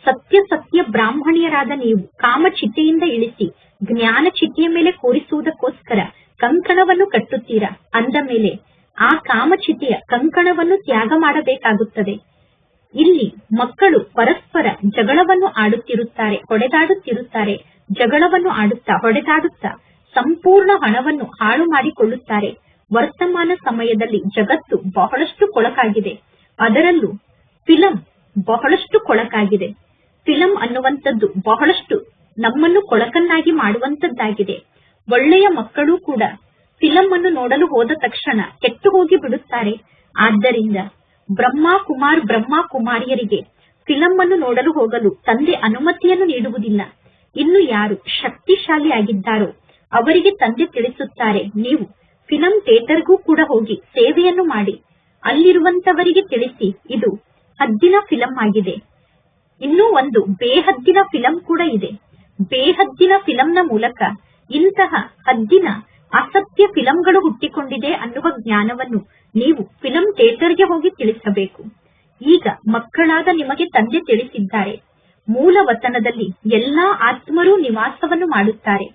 ಸತ್ಯ ಸತ್ಯ ಬ್ರಾಹ್ಮಣಿಯರಾದ ನೀವು ಕಾಮಚಿತೆಯಿಂದ ಇಳಿಸಿ ಜ್ಞಾನ ಚಿತೆಯ ಮೇಲೆ ಕೂರಿಸುವುದಕ್ಕೋಸ್ಕರ ಕಂಕಣವನ್ನು ಕಟ್ಟುತ್ತೀರಾ. ಅಂದ ಮೇಲೆ ಆ ಕಾಮಚಿತೆಯ ಕಂಕಣವನ್ನು ತ್ಯಾಗ ಮಾಡಬೇಕಾಗುತ್ತದೆ. ಇಲ್ಲಿ ಮಕ್ಕಳು ಪರಸ್ಪರ ಜಗಳವನ್ನು ಆಡುತ್ತಿರುತ್ತಾರೆ, ಹೊಡೆದಾಡುತ್ತಿರುತ್ತಾರೆ. ಜಗಳವನ್ನು ಆಡುತ್ತಾ ಹೊಡೆದಾಡುತ್ತಾ ಸಂಪೂರ್ಣ ಹಣವನ್ನು ಹಾಳು ಮಾಡಿಕೊಳ್ಳುತ್ತಾರೆ. ವರ್ತಮಾನ ಸಮಯದಲ್ಲಿ ಜಗತ್ತು ಬಹಳಷ್ಟು ಕೊಳಕಾಗಿದೆ. ಅದರಲ್ಲೂ ಫಿಲಂ ಬಹಳಷ್ಟು ಕೊಳಕಾಗಿದೆ. ಫಿಲಂ ಅನ್ನುವಂಥದ್ದು ಬಹಳಷ್ಟು ನಮ್ಮನ್ನು ಕೊಳಕನ್ನಾಗಿ ಮಾಡುವಂತದ್ದಾಗಿದೆ. ಒಳ್ಳೆಯ ಮಕ್ಕಳು ಕೂಡ ಫಿಲಂ ಅನ್ನು ನೋಡಲು ಹೋದ ತಕ್ಷಣ ಕೆಟ್ಟು ಹೋಗಿ ಬಿಡುತ್ತಾರೆ. ಆದ್ದರಿಂದ ಬ್ರಹ್ಮ ಕುಮಾರಿಯರಿಗೆ ಫಿಲಂ ಅನ್ನು ನೋಡಲು ಹೋಗಲು ತಂದೆ ಅನುಮತಿಯನ್ನು ನೀಡುವುದಿಲ್ಲ. ಇನ್ನು ಯಾರು ಶಕ್ತಿಶಾಲಿ ಆಗಿದ್ದಾರೋ ಅವರಿಗೆ ತಂದೆ ತಿಳಿಸುತ್ತಾರೆ, ನೀವು ಫಿಲಂ ಥಿಯೇಟರ್ಗೂ ಕೂಡ ಹೋಗಿ ಸೇವೆಯನ್ನು ಮಾಡಿ. ಅಲ್ಲಿರುವಂತವರಿಗೆ ತಿಳಿಸಿ, ಇದು ಹದ್ದಿನ ಫಿಲಂ ಆಗಿದೆ. ಇನ್ನೂ ಒಂದು ಬೇಹದ್ದಿನ ಫಿಲಂ ಕೂಡ ಇದೆ. ಬೇಹದ್ದಿನ ಫಿಲಂನ ಮೂಲಕ ಇಂತಹ ಹದ್ದಿನ ಅಸತ್ಯ ಫಿಲಂಗಳು ಹುಟ್ಟಿಕೊಂಡಿದೆ ಅನ್ನುವ ಜ್ಞಾನವನ್ನು ನೀವು ಫಿಲಂ ಥಿಯೇಟರ್ಗೆ ಹೋಗಿ ತಿಳಿಸಬೇಕು. ಈಗ ಮಕ್ಕಳಾದ ನಿಮಗೆ ತಂದೆ ತಿಳಿಸಿದ್ದಾರೆ, ಮೂಲ ವತನದಲ್ಲಿ ಎಲ್ಲಾ ಆತ್ಮರೂ ನಿವಾಸವನ್ನು ಮಾಡುತ್ತಾರೆ.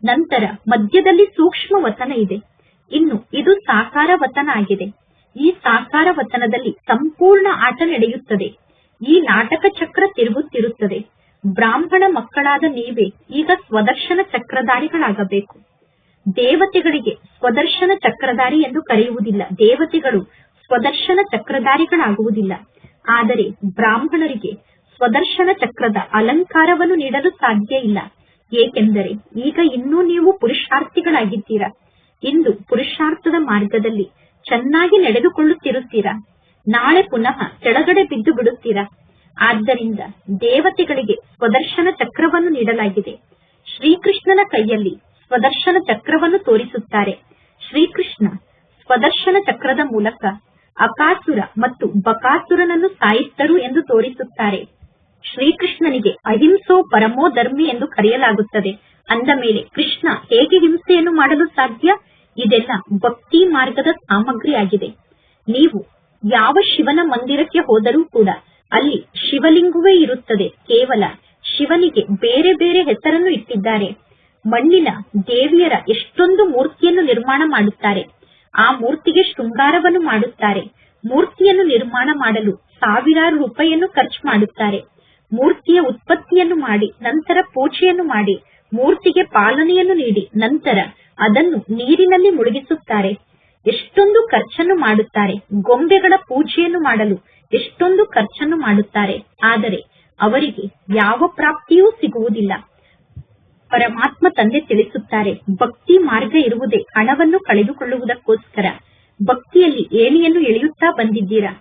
ನಂತರ ಮಧ್ಯದಲ್ಲಿ ಸೂಕ್ಷ್ಮ ವತನ ಇದೆ. ಇನ್ನು ಇದು ಸಾಕಾರ ವತನ ಆಗಿದೆ. ಈ ಸಾಕಾರ ವತನದಲ್ಲಿ ಸಂಪೂರ್ಣ ಆಟ ನಡೆಯುತ್ತದೆ. ಈ ನಾಟಕ ಚಕ್ರ ತಿರುಗುತ್ತಿರುತ್ತದೆ. ಬ್ರಾಹ್ಮಣ ಮಕ್ಕಳಾದ ನೀವೇ ಈಗ ಸ್ವದರ್ಶನ ಚಕ್ರಧಾರಿಗಳಾಗಬೇಕು. ದೇವತೆಗಳಿಗೆ ಸ್ವದರ್ಶನ ಚಕ್ರಧಾರಿ ಎಂದು ಕರೆಯುವುದಿಲ್ಲ. ದೇವತೆಗಳು ಸ್ವದರ್ಶನ ಚಕ್ರಧಾರಿಗಳಾಗುವುದಿಲ್ಲ. ಆದರೆ ಬ್ರಾಹ್ಮಣರಿಗೆ ಸ್ವದರ್ಶನ ಚಕ್ರದ ಅಲಂಕಾರವನ್ನು ನೀಡಲು ಸಾಧ್ಯ ಇಲ್ಲ. ಏಕೆಂದರೆ ಈಗ ಇನ್ನೂ ನೀವು ಪುರುಷಾರ್ಥಿಗಳಾಗಿದ್ದೀರಾ. ಇಂದು ಪುರುಷಾರ್ಥದ ಮಾರ್ಗದಲ್ಲಿ ಚೆನ್ನಾಗಿ ನಡೆದುಕೊಳ್ಳುತ್ತಿರುತ್ತೀರಾ. ನಾಳೆ ಪುನಃ ಕೆಳಗಡೆ ಬಿದ್ದು ಬಿಡುತ್ತೀರಾ. ಆದ್ದರಿಂದ ದೇವತೆಗಳಿಗೆ ಸ್ವದರ್ಶನ ಚಕ್ರವನ್ನು ನೀಡಲಾಗಿದೆ. ಶ್ರೀಕೃಷ್ಣನ ಕೈಯಲ್ಲಿ ಸ್ವದರ್ಶನ ಚಕ್ರವನ್ನು ತೋರಿಸುತ್ತಾರೆ. ಶ್ರೀಕೃಷ್ಣ ಸ್ವದರ್ಶನ ಚಕ್ರದ ಮೂಲಕ ಅಕಾಸುರ ಮತ್ತು ಬಕಾಸುರನನ್ನು ಸಾಯಿಸಿದರು ಎಂದು ತೋರಿಸುತ್ತಾರೆ. ಶ್ರೀಕೃಷ್ಣನಿಗೆ ಅಹಿಂಸೋ ಪರಮೋ ಧರ್ಮಿ ಎಂದು ಕರೆಯಲಾಗುತ್ತದೆ. ಅಂದ ಮೇಲೆ ಕೃಷ್ಣ ಹೇಗೆ ಹಿಂಸೆಯನ್ನು ಮಾಡಲು ಸಾಧ್ಯ? ಇದೆಲ್ಲ ಭಕ್ತಿ ಮಾರ್ಗದ ಸಾಮಗ್ರಿ ಆಗಿದೆ. ನೀವು ಯಾವ ಶಿವನ ಮಂದಿರಕ್ಕೆ ಹೋದರೂ ಕೂಡ ಅಲ್ಲಿ ಶಿವಲಿಂಗವೇ ಇರುತ್ತದೆ. ಕೇವಲ ಶಿವನಿಗೆ ಬೇರೆ ಬೇರೆ ಹೆಸರನ್ನು ಇಟ್ಟಿದ್ದಾರೆ. ಮಣ್ಣಿನ ದೇವಿಯರ ಎಷ್ಟೊಂದು ಮೂರ್ತಿಯನ್ನು ನಿರ್ಮಾಣ ಮಾಡುತ್ತಾರೆ. ಆ ಮೂರ್ತಿಗೆ ಶೃಂಗಾರವನ್ನು ಮಾಡುತ್ತಾರೆ. ಮೂರ್ತಿಯನ್ನು ನಿರ್ಮಾಣ ಮಾಡಲು ಸಾವಿರಾರು ರೂಪಾಯಿಯನ್ನು ಖರ್ಚು ಮಾಡುತ್ತಾರೆ. ಮೂರ್ತಿಯ ಉತ್ಪತ್ತಿಯನ್ನು ಮಾಡಿ, ನಂತರ ಪೂಜೆಯನ್ನು ಮಾಡಿ, ಮೂರ್ತಿಗೆ ಪಾಲನೆಯನ್ನು ನೀಡಿ, ನಂತರ ಅದನ್ನು ನೀರಿನಲ್ಲಿ ಮುಳುಗಿಸುತ್ತಾರೆ. ಎಷ್ಟೊಂದು ಖರ್ಚನ್ನು ಮಾಡುತ್ತಾರೆ. ಗೊಂಬೆಗಳ ಪೂಜೆಯನ್ನು ಮಾಡಲು ಎಷ್ಟೊಂದು ಖರ್ಚನ್ನು ಮಾಡುತ್ತಾರೆ. ಆದರೆ ಅವರಿಗೆ ಯಾವ ಪ್ರಾಪ್ತಿಯೂ ಸಿಗುವುದಿಲ್ಲ. ಪರಮಾತ್ಮ ತಂದೆ ತಿಳಿಸುತ್ತಾರೆ, ಭಕ್ತಿ ಮಾರ್ಗ ಇರುವುದೇ ಹಣವನ್ನು ಕಳೆದುಕೊಳ್ಳುವುದಕ್ಕೋಸ್ಕರ. ಭಕ್ತಿಯಲ್ಲಿ ಏಣಿಯನ್ನು ಎಳೆಯುತ್ತಾ ಬಂದಿದ್ದೀರಾ.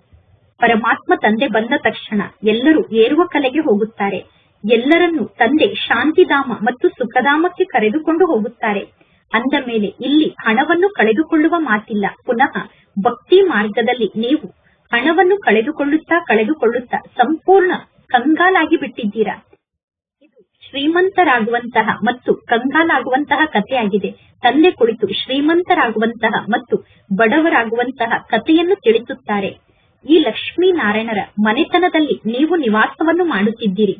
ಪರಮಾತ್ಮ ತಂದೆ ಬಂದ ತಕ್ಷಣ ಎಲ್ಲರೂ ಏರುವ ಕಲೆಗೆ ಹೋಗುತ್ತಾರೆ. ಎಲ್ಲರನ್ನೂ ತಂದೆ ಶಾಂತಿಧಾಮ ಮತ್ತು ಸುಖಧಾಮಕ್ಕೆ ಕರೆದುಕೊಂಡು ಹೋಗುತ್ತಾರೆ. ಅಂದ ಮೇಲೆ ಇಲ್ಲಿ ಹಣವನ್ನು ಕಳೆದುಕೊಳ್ಳುವ ಮಾತಿಲ್ಲ. ಪುನಃ ಭಕ್ತಿ ಮಾರ್ಗದಲ್ಲಿ ನೀವು ಹಣವನ್ನು ಕಳೆದುಕೊಳ್ಳುತ್ತಾ ಸಂಪೂರ್ಣ ಕಂಗಾಲಾಗಿ ಬಿಟ್ಟಿದ್ದೀರಾ. ಇದು ಶ್ರೀಮಂತರಾಗುವಂತಹ ಮತ್ತು ಕಂಗಾಲಾಗುವಂತಹ ಕಥೆಯಾಗಿದೆ. ತಂದೆ ಕುಳಿತು ಶ್ರೀಮಂತರಾಗುವಂತಹ ಮತ್ತು ಬಡವರಾಗುವಂತಹ ಕಥೆಯನ್ನು ತಿಳಿಸುತ್ತಾರೆ. ಈ ಲಕ್ಷ್ಮೀನಾರಾಯಣರ ಮನೆತನದಲ್ಲಿ ನೀವು ನಿವಾಸವನ್ನು ಮಾಡುತ್ತಿದ್ದೀರಿ.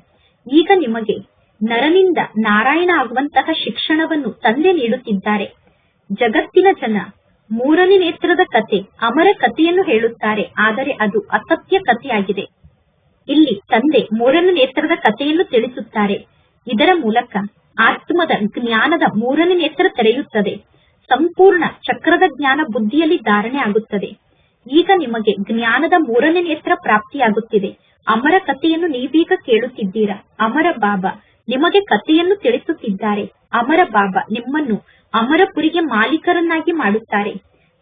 ಈಗ ನಿಮಗೆ ನರನಿಂದ ನಾರಾಯಣ ಆಗುವಂತಹ ಶಿಕ್ಷಣವನ್ನು ತಂದೆ ನೀಡುತ್ತಿದ್ದಾರೆ. ಜಗತ್ತಿನ ಜನ ಮೂರನೇ ನೇತ್ರದ ಕತೆ, ಅಮರ ಕಥೆಯನ್ನು ಹೇಳುತ್ತಾರೆ. ಆದರೆ ಅದು ಅಸತ್ಯ ಕಥೆಯಾಗಿದೆ. ಇಲ್ಲಿ ತಂದೆ ಮೂರನೇ ನೇತ್ರದ ಕಥೆಯನ್ನು ತಿಳಿಸುತ್ತಾರೆ. ಇದರ ಮೂಲಕ ಆತ್ಮದ ಜ್ಞಾನದ ಮೂರನೇ ನೇತ್ರ ತೆರೆಯುತ್ತದೆ. ಸಂಪೂರ್ಣ ಚಕ್ರದ ಜ್ಞಾನ ಬುದ್ಧಿಯಲ್ಲಿ ಧಾರಣೆ ಆಗುತ್ತದೆ. ಈಗ ನಿಮಗೆ ಜ್ಞಾನದ ಮೂರನೇ ನೇತ್ರ ಪ್ರಾಪ್ತಿಯಾಗುತ್ತಿದೆ. ಅಮರ ಕಥೆಯನ್ನು ನೀವೀಗ ಕೇಳುತ್ತಿದ್ದೀರಾ. ಅಮರ ಬಾಬಾ ನಿಮಗೆ ಕಥೆಯನ್ನು ತಿಳಿಸುತ್ತಿದ್ದಾರೆ. ಅಮರ ಬಾಬಾ ನಿಮ್ಮನ್ನು ಅಮರಪುರಿಗೆ ಮಾಲೀಕರನ್ನಾಗಿ ಮಾಡುತ್ತಾರೆ.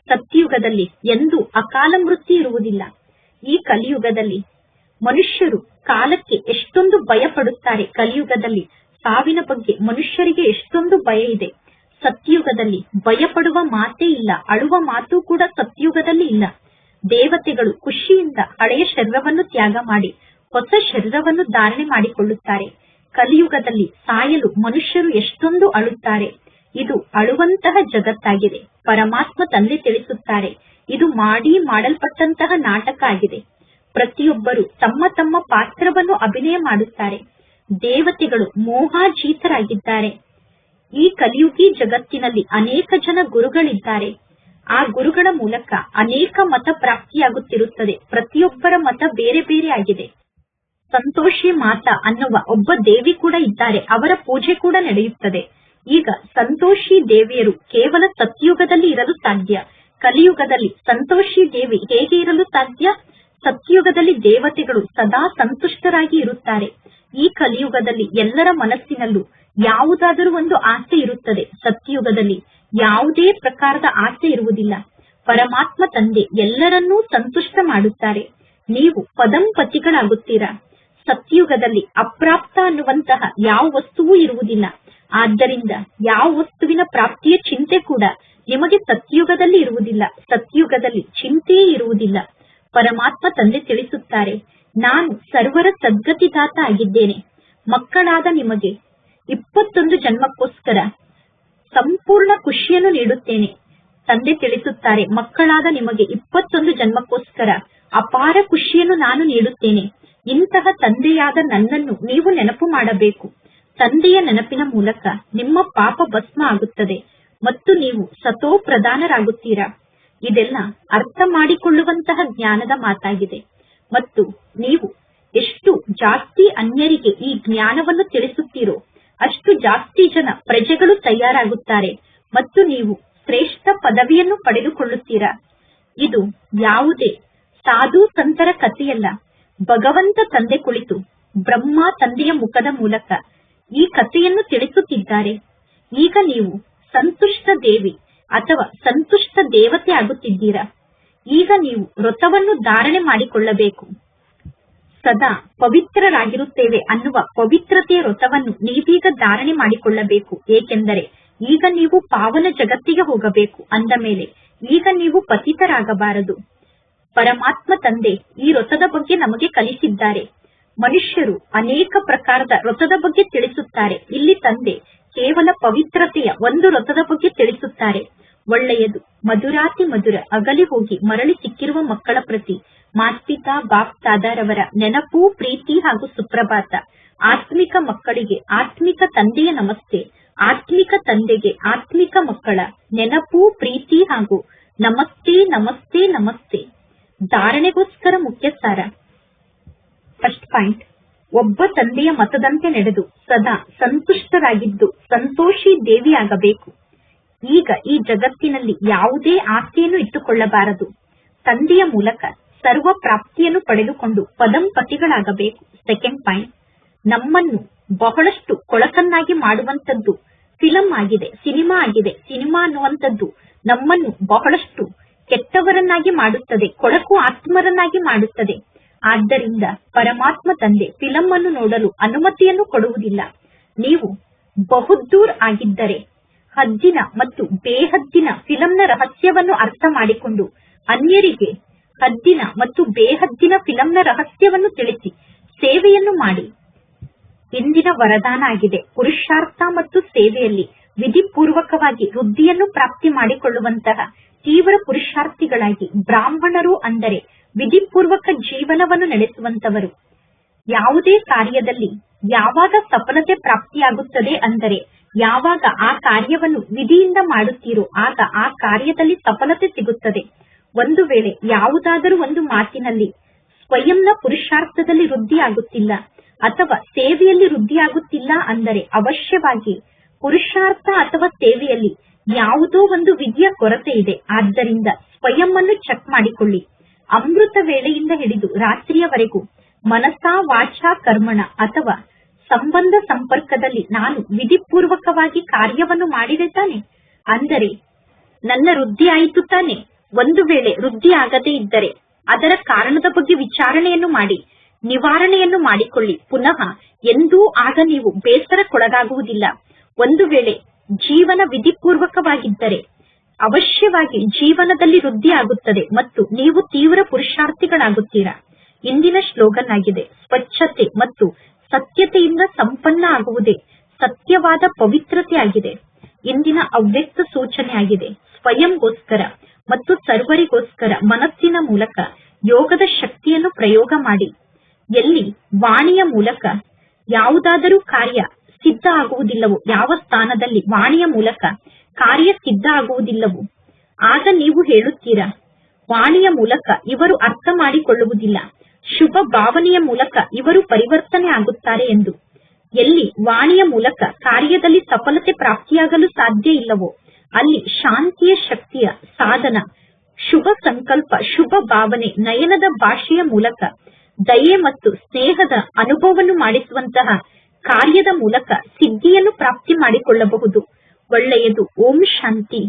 ಸತ್ಯಯುಗದಲ್ಲಿ ಎಂದೂ ಅಕಾಲ ಮೃತ್ಯು ಇರುವುದಿಲ್ಲ. ಈ ಕಲಿಯುಗದಲ್ಲಿ ಮನುಷ್ಯರು ಕಾಲಕ್ಕೆ ಎಷ್ಟೊಂದು ಭಯ ಪಡುತ್ತಾರೆ. ಕಲಿಯುಗದಲ್ಲಿ ಸಾವಿನ ಬಗ್ಗೆ ಮನುಷ್ಯರಿಗೆ ಎಷ್ಟೊಂದು ಭಯ ಇದೆ. ಸತ್ಯಯುಗದಲ್ಲಿ ಭಯ ಪಡುವ ಮಾತೇ ಇಲ್ಲ. ಅಳುವ ಮಾತು ಕೂಡ ಸತ್ಯಯುಗದಲ್ಲಿ ಇಲ್ಲ. ದೇವತೆಗಳು ಖುಷಿಯಿಂದ ಹಳೆಯ ಶರೀರವನ್ನು ತ್ಯಾಗ ಮಾಡಿ ಹೊಸ ಶರೀರವನ್ನು ಧಾರಣೆ ಮಾಡಿಕೊಳ್ಳುತ್ತಾರೆ. ಕಲಿಯುಗದಲ್ಲಿ ಸಾಯಲು ಮನುಷ್ಯರು ಎಷ್ಟೊಂದು ಅಳುತ್ತಾರೆ. ಇದು ಅಳುವಂತಹ ಜಗತ್ತಾಗಿದೆ. ಪರಮಾತ್ಮ ತಂದೆ ತಿಳಿಸುತ್ತಾರೆ, ಇದು ಮಾಡಲ್ಪಟ್ಟಂತಹ ನಾಟಕ ಆಗಿದೆ. ಪ್ರತಿಯೊಬ್ಬರು ತಮ್ಮ ತಮ್ಮ ಪಾತ್ರವನ್ನು ಅಭಿನಯ ಮಾಡುತ್ತಾರೆ. ದೇವತೆಗಳು ಮೋಹಾಜೀತರಾಗಿದ್ದಾರೆ. ಈ ಕಲಿಯುಗಿ ಜಗತ್ತಿನಲ್ಲಿ ಅನೇಕ ಜನ ಗುರುಗಳಿದ್ದಾರೆ. ಆ ಗುರುಗಳ ಮೂಲಕ ಅನೇಕ ಮತ ಪ್ರಾಪ್ತಿಯಾಗುತ್ತಿರುತ್ತದೆ. ಪ್ರತಿಯೊಬ್ಬರ ಮತ ಬೇರೆ ಬೇರೆ ಆಗಿದೆ. ಸಂತೋಷಿ ಮಾತಾ ಅನ್ನುವ ಒಬ್ಬ ದೇವಿ ಕೂಡ ಇದ್ದಾರೆ. ಅವರ ಪೂಜೆ ಕೂಡ ನಡೆಯುತ್ತದೆ. ಈಗ ಸಂತೋಷಿ ದೇವಿಯರು ಕೇವಲ ಸತ್ಯುಗದಲ್ಲಿ ಇರಲು ಸಾಧ್ಯ. ಕಲಿಯುಗದಲ್ಲಿ ಸಂತೋಷಿ ದೇವಿ ಹೇಗೆ ಇರಲು ಸಾಧ್ಯ? ಸತ್ಯುಗದಲ್ಲಿ ದೇವತೆಗಳು ಸದಾ ಸಂತುಷ್ಟರಾಗಿ ಇರುತ್ತಾರೆ. ಈ ಕಲಿಯುಗದಲ್ಲಿ ಎಲ್ಲರ ಮನಸ್ಸಿನಲ್ಲೂ ಯಾವುದಾದರೂ ಒಂದು ಆಸೆ ಇರುತ್ತದೆ. ಸತ್ಯುಗದಲ್ಲಿ ಯಾವುದೇ ಪ್ರಕಾರದ ಆಸೆ ಇರುವುದಿಲ್ಲ. ಪರಮಾತ್ಮ ತಂದೆ ಎಲ್ಲರನ್ನೂ ಸಂತುಷ್ಟ ಮಾಡುತ್ತಾರೆ. ನೀವು ಪದಂಪತಿಗಳಾಗುತ್ತೀರಾ. ಸತ್ಯುಗದಲ್ಲಿ ಅಪ್ರಾಪ್ತ ಅನ್ನುವಂತಹ ಯಾವ ವಸ್ತುವೂ ಇರುವುದಿಲ್ಲ. ಆದ್ದರಿಂದ ಯಾವ ವಸ್ತುವಿನ ಪ್ರಾಪ್ತಿಯ ಚಿಂತೆ ಕೂಡ ನಿಮಗೆ ಸತ್ಯುಗದಲ್ಲಿ ಇರುವುದಿಲ್ಲ. ಸತ್ಯುಗದಲ್ಲಿ ಚಿಂತೆಯೇ ಇರುವುದಿಲ್ಲ. ಪರಮಾತ್ಮ ತಂದೆ ತಿಳಿಸುತ್ತಾರೆ, ನಾನು ಸರ್ವರ ಸದ್ಗತಿದಾತ ಆಗಿದ್ದೇನೆ. ಮಕ್ಕಳಾದ ನಿಮಗೆ 21 ಜನ್ಮಕ್ಕೋಸ್ಕರ ಸಂಪೂರ್ಣ ಖುಷಿಯನ್ನು ನೀಡುತ್ತೇನೆ. ತಂದೆ ತಿಳಿಸುತ್ತಾರೆ, ಮಕ್ಕಳಾದ ನಿಮಗೆ 21 ಜನ್ಮಕ್ಕೋಸ್ಕರ ಅಪಾರ ಖುಷಿಯನ್ನು ನಾನು ನೀಡುತ್ತೇನೆ. ಇಂತಹ ತಂದೆಯಾದ ನನ್ನನ್ನು ನೀವು ನೆನಪು ಮಾಡಬೇಕು. ತಂದೆಯ ನೆನಪಿನ ಮೂಲಕ ನಿಮ್ಮ ಪಾಪ ಭಸ್ಮ ಆಗುತ್ತದೆ ಮತ್ತು ನೀವು ಸತೋ ಪ್ರಧಾನರಾಗುತ್ತೀರಾ. ಇದೆಲ್ಲ ಅರ್ಥ ಮಾಡಿಕೊಳ್ಳುವಂತಹ ಜ್ಞಾನದ ಮಾತಾಗಿದೆ. ಮತ್ತು ನೀವು ಎಷ್ಟು ಜಾಸ್ತಿ ಅನ್ಯರಿಗೆ ಈ ಜ್ಞಾನವನ್ನು ತಿಳಿಸುತ್ತೀರೋ ಅಷ್ಟು ಜಾಸ್ತಿ ಜನ ಪ್ರಜೆಗಳು ತಯಾರಾಗುತ್ತಾರೆ ಮತ್ತು ನೀವು ಶ್ರೇಷ್ಠ ಪದವಿಯನ್ನು ಪಡೆದುಕೊಳ್ಳುತ್ತೀರಾ. ಇದು ಯಾವುದೇ ಸಾಧು ಸಂತರ ಕಥೆಯಲ್ಲ. ಭಗವಂತ ತಂದೆ ಕುಳಿತು ಬ್ರಹ್ಮ ತಂದೆಯ ಮುಖದ ಮೂಲಕ ಈ ಕಥೆಯನ್ನು ತಿಳಿಸುತ್ತಿದ್ದಾರೆ. ಈಗ ನೀವು ಸಂತುಷ್ಟ ದೇವಿ ಅಥವಾ ಸಂತುಷ್ಟ ದೇವತೆ ಆಗುತ್ತಿದ್ದೀರಾ. ಈಗ ನೀವು ವ್ರತವನ್ನು ಧಾರಣೆ ಮಾಡಿಕೊಳ್ಳಬೇಕು. ಸದಾ ಪವಿತ್ರರಾಗಿರುತ್ತೇವೆ ಅನ್ನುವ ಪವಿತ್ರತೆಯ ವ್ರತವನ್ನು ನೀವೀಗ ಧಾರಣೆ ಮಾಡಿಕೊಳ್ಳಬೇಕು. ಏಕೆಂದರೆ ಈಗ ನೀವು ಪಾವನ ಜಗತ್ತಿಗೆ ಹೋಗಬೇಕು. ಅಂದ ಮೇಲೆ ಈಗ ನೀವು ಪತಿತರಾಗಬಾರದು. ಪರಮಾತ್ಮ ತಂದೆ ಈ ವ್ರತದ ಬಗ್ಗೆ ನಮಗೆ ಕಲಿಸಿದ್ದಾರೆ. ಮನುಷ್ಯರು ಅನೇಕ ಪ್ರಕಾರದ ವ್ರತದ ಬಗ್ಗೆ ತಿಳಿಸುತ್ತಾರೆ. ಇಲ್ಲಿ ತಂದೆ ಕೇವಲ ಪವಿತ್ರತೆಯ ಒಂದು ವ್ರತದ ಬಗ್ಗೆ ತಿಳಿಸುತ್ತಾರೆ. ಒಳ್ಳೆಯದು. ಮಧುರಾತಿ ಮಧುರ ಅಗಲಿ ಹೋಗಿ ಮರಳಿ ಸಿಕ್ಕಿರುವ ಮಕ್ಕಳ ಪ್ರತಿ ಮಾಸ್ಪಿತಾ ಬಾಪ್ ದಾದಾರವರ ನೆನಪು, ಪ್ರೀತಿ ಹಾಗೂ ಸುಪ್ರಭಾತ. ಆತ್ಮಿಕ ಮಕ್ಕಳಿಗೆ ಆತ್ಮಿಕ ತಂದೆಯ ನಮಸ್ತೆ. ಆತ್ಮಿಕ ತಂದೆಗೆ ಆತ್ಮಿಕ ಮಕ್ಕಳ ನೆನಪು, ಪ್ರೀತಿ ಹಾಗೂ ನಮಸ್ತೆ ನಮಸ್ತೆ ನಮಸ್ತೆ. ಧಾರಣೆಗೋಸ್ಕರ ಮುಖ್ಯ ಸಾರ. ಫಸ್ಟ್ ಪಾಯಿಂಟ್, ಒಬ್ಬ ತಂದೆಯ ಮತದಂತೆ ನಡೆದು ಸದಾ ಸಂತುಷ್ಟರಾಗಿದ್ದು ಸಂತೋಷಿ ದೇವಿಯಾಗಬೇಕು. ಈಗ ಈ ಜಗತ್ತಿನಲ್ಲಿ ಯಾವುದೇ ಆಸೆಯನ್ನು ಇಟ್ಟುಕೊಳ್ಳಬಾರದು. ತಂದೆಯ ಮೂಲಕ ಸರ್ವ ಪ್ರಾಪ್ತಿಯನ್ನು ಪಡೆದುಕೊಂಡು ಪದಂಪತಿಗಳಾಗಬೇಕು. ಸೆಕೆಂಡ್ ಪಾಯಿಂಟ್, ನಮ್ಮನ್ನು ಬಹಳಷ್ಟು ಕೊಳಕನ್ನಾಗಿ ಮಾಡುವಂತದ್ದು ಫಿಲಂ ಆಗಿದೆ, ಸಿನಿಮಾ ಆಗಿದೆ. ಸಿನಿಮಾ ಅನ್ನುವಂಥದ್ದು ನಮ್ಮನ್ನು ಬಹಳಷ್ಟು ಕೆಟ್ಟವರನ್ನಾಗಿ ಮಾಡುತ್ತದೆ, ಕೊಳಕು ಆತ್ಮರನ್ನಾಗಿ ಮಾಡುತ್ತದೆ. ಆದ್ದರಿಂದ ಪರಮಾತ್ಮ ತಂದೆ ಫಿಲಂ ಅನ್ನು ನೋಡಲು ಅನುಮತಿಯನ್ನು ಕೊಡುವುದಿಲ್ಲ. ನೀವು ಬಹುದೂರ್ ಆಗಿದ್ದರೆ ಹದ್ದಿನ ಮತ್ತು ಬೇಹದ್ದಿನ ಫಿಲಂನ ರಹಸ್ಯವನ್ನು ಅರ್ಥ ಮಾಡಿಕೊಂಡು ಅನ್ಯರಿಗೆ ಹದ್ದಿನ ಮತ್ತು ಬೇಹದ್ದಿನ ಫಿಲಂನ ರಹಸ್ಯವನ್ನು ತಿಳಿಸಿ ಸೇವೆಯನ್ನು ಮಾಡಿ. ಇಂದಿನ ವರದಾನ ಆಗಿದೆ, ಪುರುಷಾರ್ಥ ಮತ್ತು ಸೇವೆಯಲ್ಲಿ ವಿಧಿಪೂರ್ವಕವಾಗಿ ವೃದ್ಧಿಯನ್ನು ಪ್ರಾಪ್ತಿ ಮಾಡಿಕೊಳ್ಳುವಂತಹ ತೀವ್ರ ಪುರುಷಾರ್ಥಿಗಳಾಗಿ. ಬ್ರಾಹ್ಮಣರು ಅಂದರೆ ವಿಧಿಪೂರ್ವಕ ಜೀವನವನ್ನು ನಡೆಸುವಂತವರು. ಯಾವುದೇ ಕಾರ್ಯದಲ್ಲಿ ಯಾವಾಗ ಸಫಲತೆ ಪ್ರಾಪ್ತಿಯಾಗುತ್ತದೆ ಅಂದರೆ ಯಾವಾಗ ಆ ಕಾರ್ಯವನ್ನು ವಿಧಿಯಿಂದ ಮಾಡುತ್ತೀರೋ ಆಗ ಆ ಕಾರ್ಯದಲ್ಲಿ ಸಫಲತೆ ಸಿಗುತ್ತದೆ. ಒಂದು ವೇಳೆ ಯಾವುದಾದರೂ ಒಂದು ಮಾತಿನಲ್ಲಿ ಸ್ವಯಂನ ಪುರುಷಾರ್ಥದಲ್ಲಿ ವೃದ್ಧಿಯಾಗುತ್ತಿಲ್ಲ ಅಥವಾ ಸೇವೆಯಲ್ಲಿ ವೃದ್ಧಿಯಾಗುತ್ತಿಲ್ಲ ಅಂದರೆ ಅವಶ್ಯವಾಗಿ ಪುರುಷಾರ್ಥ ಅಥವಾ ಸೇವೆಯಲ್ಲಿ ಯಾವುದೋ ಒಂದು ವಿಧಿಯ ಕೊರತೆ ಇದೆ. ಆದ್ದರಿಂದ ಸ್ವಯಂ ಅನ್ನು ಚೆಕ್ ಮಾಡಿಕೊಳ್ಳಿ. ಅಮೃತ ವೇಳೆಯಿಂದ ಹಿಡಿದು ರಾತ್ರಿಯವರೆಗೂ ಮನಸಾ ವಾಚಾ ಕರ್ಮಣ ಅಥವಾ ಸಂಬಂಧ ಸಂಪರ್ಕದಲ್ಲಿ ನಾನು ವಿಧಿಪೂರ್ವಕವಾಗಿ ಕಾರ್ಯವನ್ನು ಮಾಡಿದೆ ತಾನೆ, ಅಂದರೆ ನನ್ನ ವೃದ್ಧಿ ಆಯಿತು ತಾನೆ. ಒಂದು ವೇಳೆ ವೃದ್ಧಿ ಆಗದೇ ಇದ್ದರೆ ಅದರ ಕಾರಣದ ಬಗ್ಗೆ ವಿಚಾರಣೆಯನ್ನು ಮಾಡಿ ನಿವಾರಣೆಯನ್ನು ಮಾಡಿಕೊಳ್ಳಿ. ಪುನಃ ಎಂದೂ ಆಗ ನೀವು ಬೇಸರಕ್ಕೊಳಗಾಗುವುದಿಲ್ಲ. ಒಂದು ವೇಳೆ ಜೀವನ ವಿಧಿಪೂರ್ವಕವಾಗಿದ್ದರೆ ಅವಶ್ಯವಾಗಿ ಜೀವನದಲ್ಲಿ ವೃದ್ಧಿ ಆಗುತ್ತದೆ ಮತ್ತು ನೀವು ತೀವ್ರ ಪುರುಷಾರ್ಥಿಗಳಾಗುತ್ತೀರಾ. ಇಂದಿನ ಶ್ಲೋಗನ್ ಆಗಿದೆ, ಸ್ವಚ್ಛತೆ ಮತ್ತು ಸತ್ಯತೆಯಿಂದ ಸಂಪನ್ನ ಆಗುವುದೇ ಸತ್ಯವಾದ ಪವಿತ್ರತೆ ಆಗಿದೆ. ಇಂದಿನ ಅವ್ಯಕ್ತ ಸೂಚನೆ ಆಗಿದೆ, ಸ್ವಯಂಗೋಸ್ಕರ ಮತ್ತು ಸರ್ವರಿಗೋಸ್ಕರ ಮನಸ್ಸಿನ ಮೂಲಕ ಯೋಗದ ಶಕ್ತಿಯನ್ನು ಪ್ರಯೋಗ ಮಾಡಿ. ಎಲ್ಲಿ ವಾಣಿಯ ಮೂಲಕ ಯಾವುದಾದರೂ ಕಾರ್ಯ ಸಿದ್ಧ ಆಗುವುದಿಲ್ಲವೋ, ಯಾವ ಸ್ಥಾನದಲ್ಲಿ ವಾಣಿಯ ಮೂಲಕ ಕಾರ್ಯ ಸಿದ್ಧ ಆಗುವುದಿಲ್ಲವೋ, ಆಗ ನೀವು ಹೇಳುತ್ತೀರಾ, ವಾಣಿಯ ಮೂಲಕ ಇವರು ಅರ್ಥ ಮಾಡಿಕೊಳ್ಳುವುದಿಲ್ಲ, ಶುಭ ಭಾವನೆಯ ಮೂಲಕ ಇವರು ಪರಿವರ್ತನೆ ಆಗುತ್ತಾರೆ ಎಂದು. ಎಲ್ಲಿ ವಾಣಿಯ ಮೂಲಕ ಕಾರ್ಯದಲ್ಲಿ ಸಫಲತೆ ಪ್ರಾಪ್ತಿಯಾಗಲು ಸಾಧ್ಯ ಇಲ್ಲವೋ, ಅಲ್ಲಿ ಶಾಂತಿಯ ಶಕ್ತಿಯ ಸಾಧನ, ಶುಭ ಸಂಕಲ್ಪ, ಶುಭ ಭಾವನೆ, ನಯನದ ಭಾಷೆಯ ಮೂಲಕ ದಯೆ ಮತ್ತು ಸ್ನೇಹದ ಅನುಭವವನ್ನು ಮಾಡಿಸುವಂತಹ ಕಾರ್ಯದ ಮೂಲಕ ಸಿದ್ಧಿಯನ್ನು ಪ್ರಾಪ್ತಿ ಮಾಡಿಕೊಳ್ಳಬಹುದು. ಒಳ್ಳೆಯದು. ಓಂ ಶಾಂತಿ.